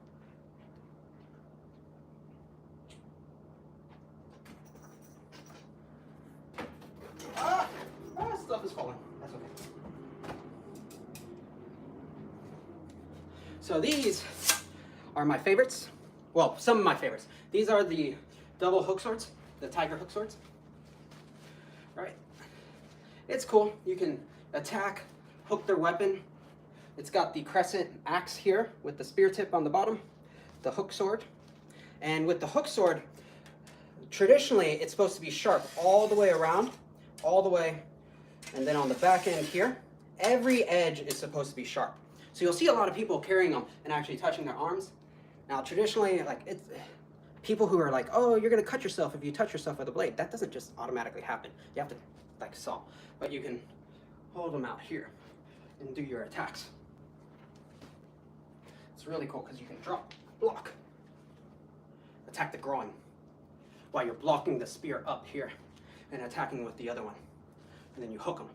Speaker 1: Stuff is falling. That's okay. So these are my favorites. Well, some of my favorites. These are the double hook swords, the tiger hook swords. Right? It's cool. You can attack, hook their weapon. It's got the crescent axe here with the spear tip on the bottom, the hook sword. And with the hook sword, traditionally it's supposed to be sharp all the way around, all the way, and then on the back end here, every edge is supposed to be sharp. So you'll see a lot of people carrying them and actually touching their arms. Now traditionally, like people who are like, oh, you're gonna cut yourself if you touch yourself with a blade. That doesn't just automatically happen. You have to like saw, but you can hold them out here and do your attacks. It's really cool because you can drop, block, attack the groin while you're blocking the spear up here and attacking with the other one, and then you hook them.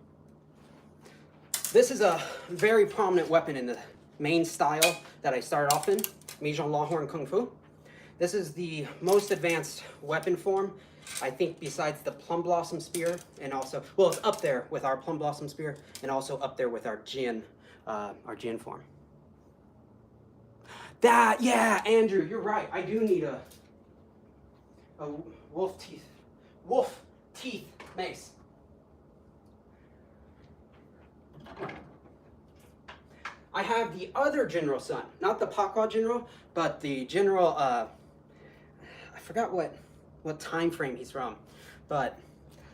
Speaker 1: This is a very prominent weapon in the main style that I started off in, Mijong Longhorn Kung Fu. This is the most advanced weapon form, I think, besides the Plum Blossom Spear, and also, well, it's up there with our Plum Blossom Spear, and also up there with our Jin form. That, yeah, Andrew, you're right. I do need a wolf teeth mace. I have the other General Sun, not the Pakwa General, but the General, I forgot what time frame he's from, but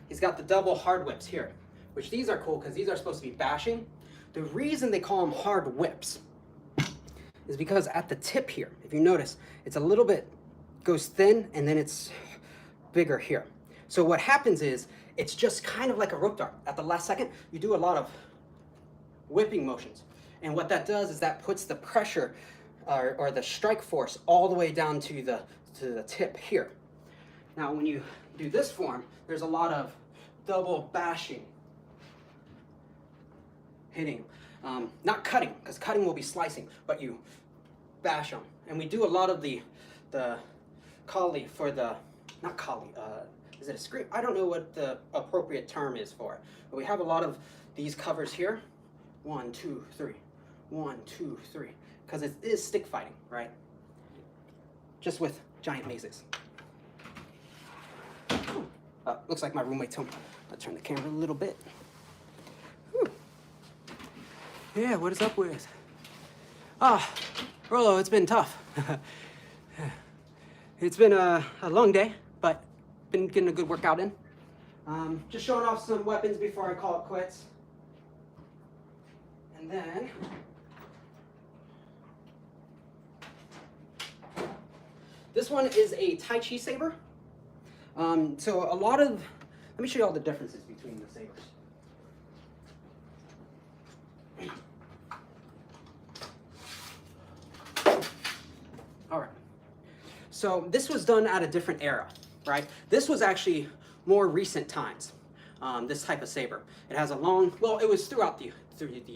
Speaker 1: he's got the double hard whips here, which these are cool because these are supposed to be bashing. The reason they call them hard whips is because at the tip here, if you notice, it's a little bit, goes thin and then it's bigger here. So what happens is, it's just kind of like a rope dart. At the last second, you do a lot of whipping motions. And what that does is that puts the pressure or the strike force all the way down to the tip here. Now, when you do this form, there's a lot of double bashing, hitting. Not cutting, because cutting will be slicing, but you bash them. And we do a lot of the kali for the, not kali, is it a script? I don't know what the appropriate term is for it, but we have a lot of these covers here. 1, 2, 3. 1, 2, 3. Because it is stick fighting, right? Just with giant mazes. Looks like my roommate's home. I'll turn the camera a little bit. Whew. Yeah, what is up with? Rolo, it's been tough. It's been a long day, but been getting a good workout in. Just showing off some weapons before I call it quits. And then, this one is a Tai Chi saber. So a lot of, let me show you all the differences between the sabers. All right. So this was done at a different era, right? This was actually more recent times, this type of saber. It has a long, well, it was throughout the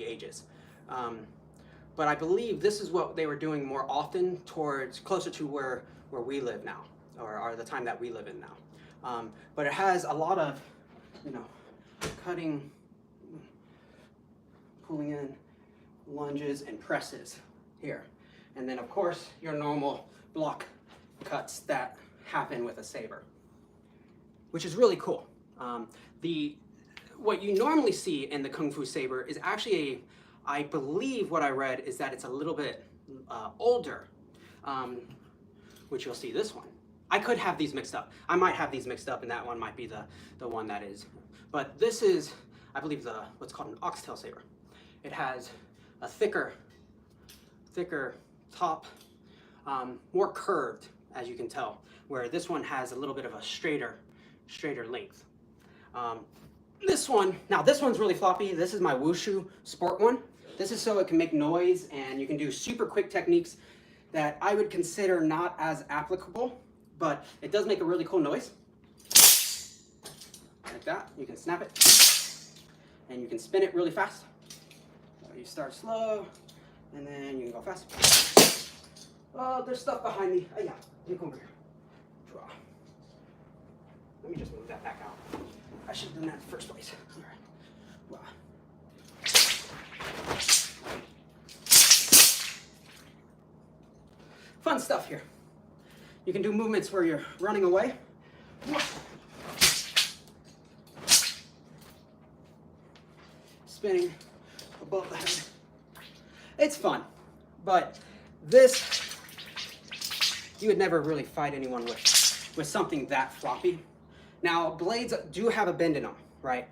Speaker 1: ages. But I believe this is what they were doing more often towards, closer to where we live now, or the time that we live in now. But it has a lot of, cutting, pulling in, lunges, and presses here. And then, of course, your normal block cuts that happen with a saber, which is really cool. What you normally see in the Kung Fu saber is actually I believe what I read is that it's a little bit older, which you'll see this one. I could have these mixed up. I might have these mixed up, and that one might be the one that is. But this is, I believe, what's called an oxtail saber. It has a thicker top, more curved, as you can tell, where this one has a little bit of a straighter length. This one, now this one's really floppy. This is my Wushu Sport one. This is so it can make noise and you can do super quick techniques that I would consider not as applicable, but it does make a really cool noise. Like that, you can snap it and you can spin it really fast. So you start slow and then you can go fast. Oh, there's stuff behind me. Oh yeah, you come over here. Draw. Let me just move that back out. I should have done that in the first place. All right. Wow. Fun stuff here. You can do movements where you're running away. Spinning above the head. It's fun, but this, you would never really fight anyone with something that floppy. Now, blades do have a bend in them, right?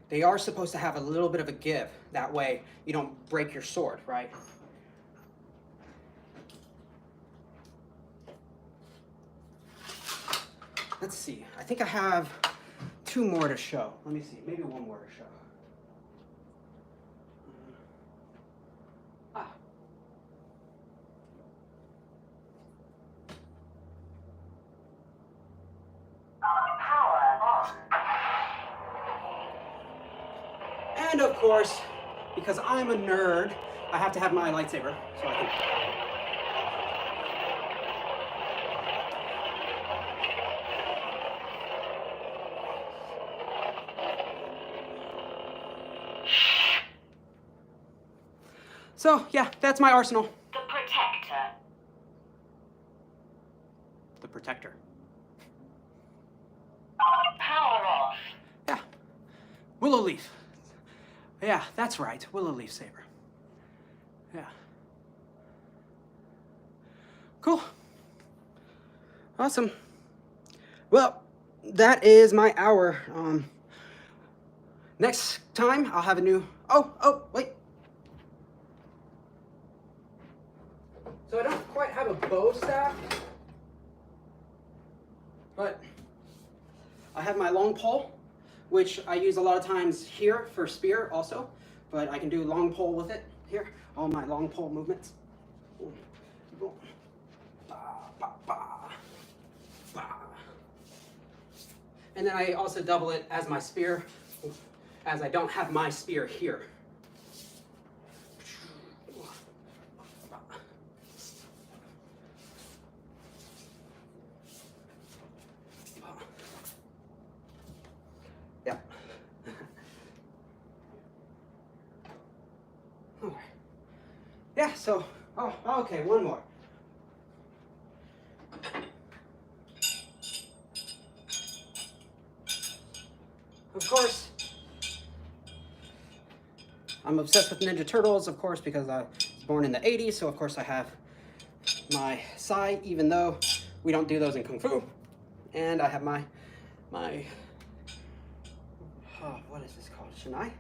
Speaker 1: They are supposed to have a little bit of a give. That way you don't break your sword, right? let's see. I think I have 2 more to show. Let me see. Maybe 1 more to show. Ah.
Speaker 2: Power on.
Speaker 1: And of course, because I'm a nerd, I have to have my lightsaber so I can. So yeah, that's my arsenal.
Speaker 2: The Protector.
Speaker 1: The Protector.
Speaker 2: Power off.
Speaker 1: Yeah. Willow leaf. Yeah, that's right. Willow leaf saber. Yeah. Cool. Awesome. Well, that is my hour. Next time I'll have a new. Oh, wait. So I don't quite have a bow staff, but I have my long pole, which I use a lot of times here for spear also, but I can do long pole with it here, all my long pole movements. And then I also double it as my spear, as I don't have my spear here. Yeah. All right. Yeah, so, okay, 1 more. Of course, I'm obsessed with Ninja Turtles, of course, because I was born in the 80s, so of course I have my sai, even though we don't do those in Kung Fu. And I have my what is this called? Shinai?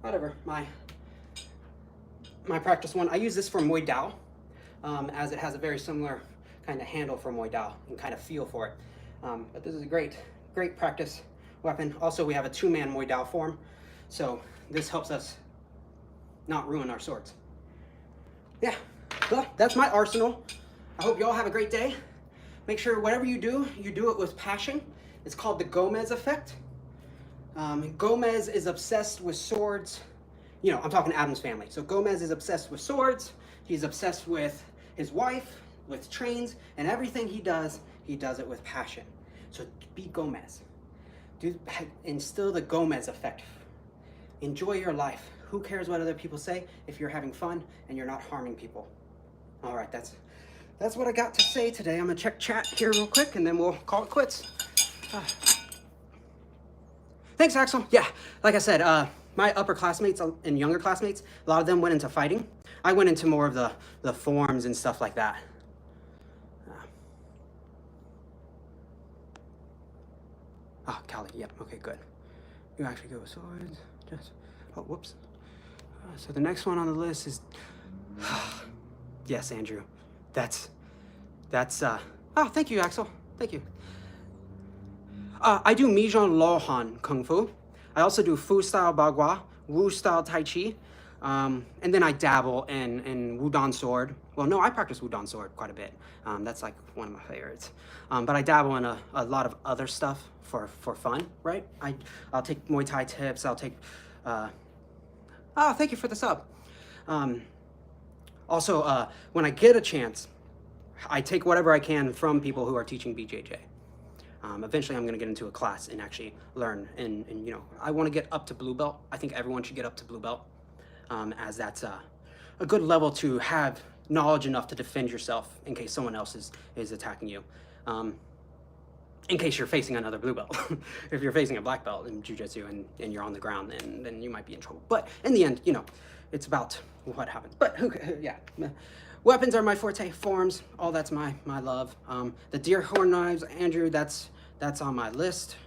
Speaker 1: Whatever, my practice one. I use this for Muay Dao, as it has a very similar kind of handle for Muay Dao and kind of feel for it. But this is a great practice weapon. Also, we have a 2-man Muay Dao form, so this helps us not ruin our swords. Yeah, well, that's my arsenal. I hope you all have a great day. Make sure whatever you do it with passion. It's called the Gomez effect. Gomez is obsessed with swords. You know, I'm talking Addams Family. So Gomez is obsessed with swords. He's obsessed with his wife, with trains, and everything he does it with passion. So be Gomez. Instill the Gomez effect. Enjoy your life. Who cares what other people say if you're having fun and you're not harming people? All right, that's what I got to say today. I'm gonna check chat here real quick and then we'll call it quits. Thanks, Axel. Yeah, like I said, my upper classmates and younger classmates, a lot of them went into fighting. I went into more of the forms and stuff like that. Callie, yep, okay, good. You actually go with swords, just, oh, whoops. So the next one on the list is, yes, Andrew, that's, thank you, Axel, thank you. I do Mijian Lohan Kung Fu. I also do Fu style Bagua, Wu style Tai Chi, and then I dabble in Wudon sword. Well, no, I practice Wudon sword quite a bit. That's like one of my favorites. But I dabble in a lot of other stuff for fun, right? I'll take Muay Thai tips. I'll take. Thank you for the sub. Also, when I get a chance, I take whatever I can from people who are teaching BJJ. Eventually I'm going to get into a class and actually learn, and you know, I want to get up to blue belt. I think everyone should get up to blue belt, as that's a good level to have knowledge enough to defend yourself in case someone else is attacking you. In case you're facing another blue belt. If you're facing a black belt in jiu-jitsu and you're on the ground, then you might be in trouble. But in the end, you know, it's about what happens. But yeah. Weapons are my forte, forms, all that's my love. The deer horn knives, Andrew, that's on my list.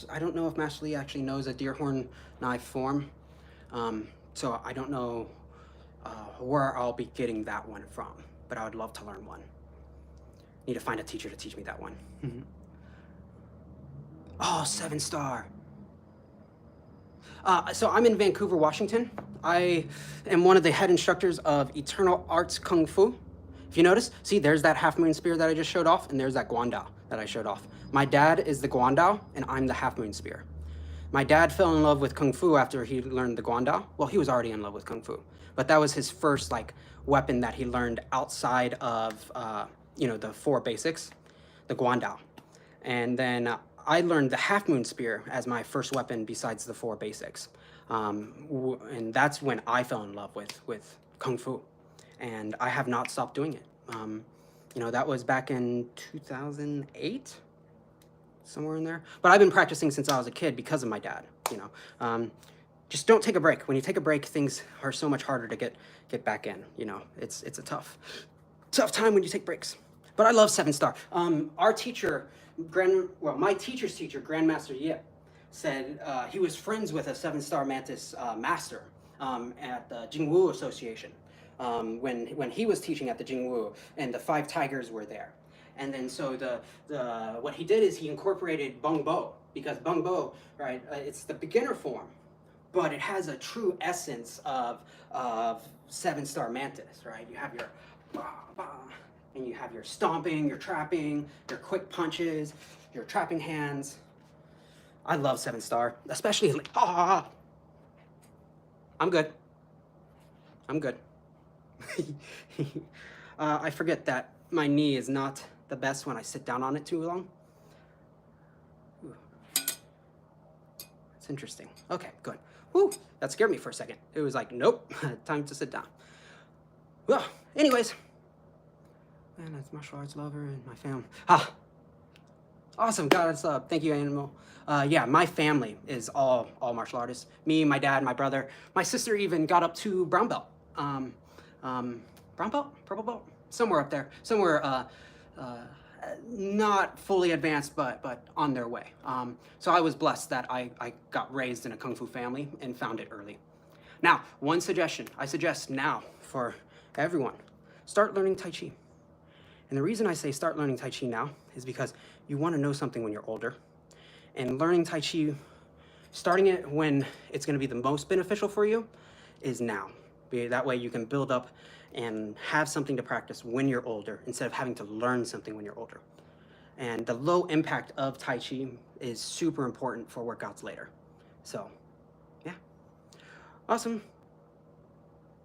Speaker 1: I don't know if Master Lee actually knows a deer horn knife form. So I don't know where I'll be getting that one from, but I would love to learn one. Need to find a teacher to teach me that one. Oh, 7-star. So I'm in Vancouver, Washington. I am one of the head instructors of Eternal Arts Kung Fu. If you notice, see, there's that half moon spear that I just showed off, and there's that guandao that I showed off. My dad is the guandao, and I'm the half moon spear. My dad fell in love with Kung Fu after he learned the guandao. Well, he was already in love with Kung Fu, but that was his first like weapon that he learned outside of the 4 basics, the guandao. And then I learned the half moon spear as my first weapon besides the 4 basics. And that's when I fell in love with Kung Fu. And I have not stopped doing it. That was back in 2008, somewhere in there. But I've been practicing since I was a kid because of my dad, Just don't take a break. When you take a break, things are so much harder to get back in, It's a tough time when you take breaks. But I love 7-star. Our teacher, my teacher's teacher, Grandmaster Yip, said he was friends with a 7-star mantis master at the Jingwu Association when he was teaching at the Jingwu, and the 5 tigers were there. And then so what he did is he incorporated Bung Bo, because Bung Bo, right, it's the beginner form, but it has a true essence of 7-star mantis, right? You have your and you have your stomping, your trapping, your quick punches, your trapping hands. I love 7-star, especially like, I'm good. I forget that my knee is not the best when I sit down on it too long. Ooh. It's interesting. Okay, good. Woo, that scared me for a second. It was like, nope, time to sit down. Well, anyways. Man, that's martial arts lover and my family. Awesome, God, thank you, Animal. Yeah, my family is all martial artists. Me, my dad, my brother. My sister even got up to brown belt. Brown belt? Purple belt? Somewhere up there. Somewhere, not fully advanced, but on their way. So I was blessed that I got raised in a Kung Fu family and found it early. Now, one suggestion. I suggest now for everyone, start learning Tai Chi. And the reason I say start learning Tai Chi now is because you want to know something when you're older. And learning Tai Chi, starting it when it's going to be the most beneficial for you, is now. That way you can build up and have something to practice when you're older instead of having to learn something when you're older. And the low impact of Tai Chi is super important for workouts later. So, yeah. Awesome.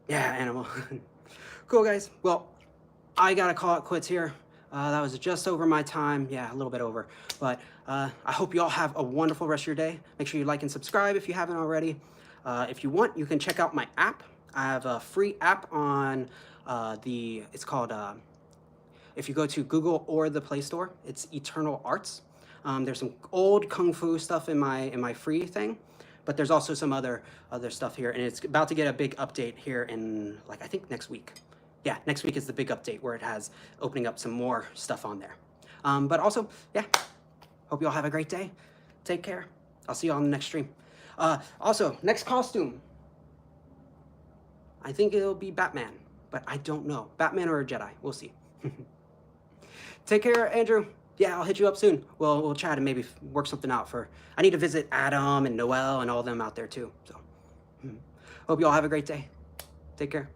Speaker 1: Yeah, Animal. Cool, guys. Well, I gotta call it quits here. That was just over my time. Yeah, a little bit over. But I hope you all have a wonderful rest of your day. Make sure you like and subscribe if you haven't already. If you want, you can check out my app. I have a free app on it's called, if you go to Google or the Play Store, it's Eternal Arts. There's some old Kung Fu stuff in my free thing, but there's also some other stuff here, and it's about to get a big update here in, like, I think next week. Yeah, next week is the big update where it has opening up some more stuff on there. But also, yeah, hope you all have a great day. Take care. I'll see you on the next stream. Also, next costume. I think it'll be Batman, but I don't know. Batman or a Jedi. We'll see. Take care, Andrew. Yeah, I'll hit you up soon. We'll chat and maybe work something out I need to visit Adam and Noel and all them out there too. So, hope you all have a great day. Take care.